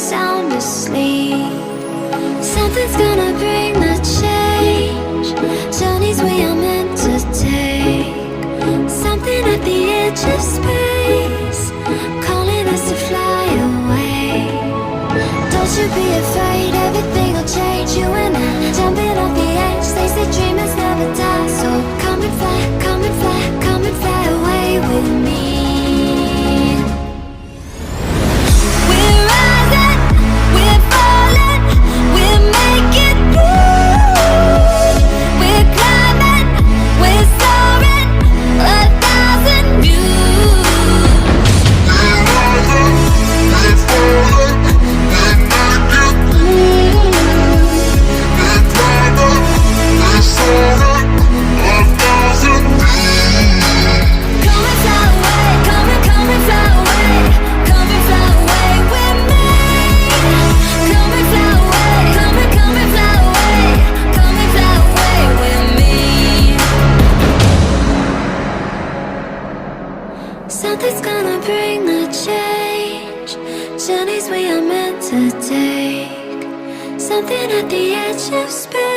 sound asleep. Something's gonna bring the change. Journeys we are meant to take. Something at the edge of space, calling us to fly away. Don't you be afraid, everything will change. You and I, jumping off the edge. They say dreamers never die. So come and fly, come and fly, come and fly away with me. We're rising, we're falling, we're making moves. We're climbing, we're soaring, 1,000 views. We're rising, we're falling, we're making moves. We're climbing, we're soaring, 1,000 views. Come and fly away, come and fly away, come and fly away with me. Come and fly away, come and fly away, come and fly away with me. Something's gonna bring the change. Journeys we are meant to take. Something at the edge of space.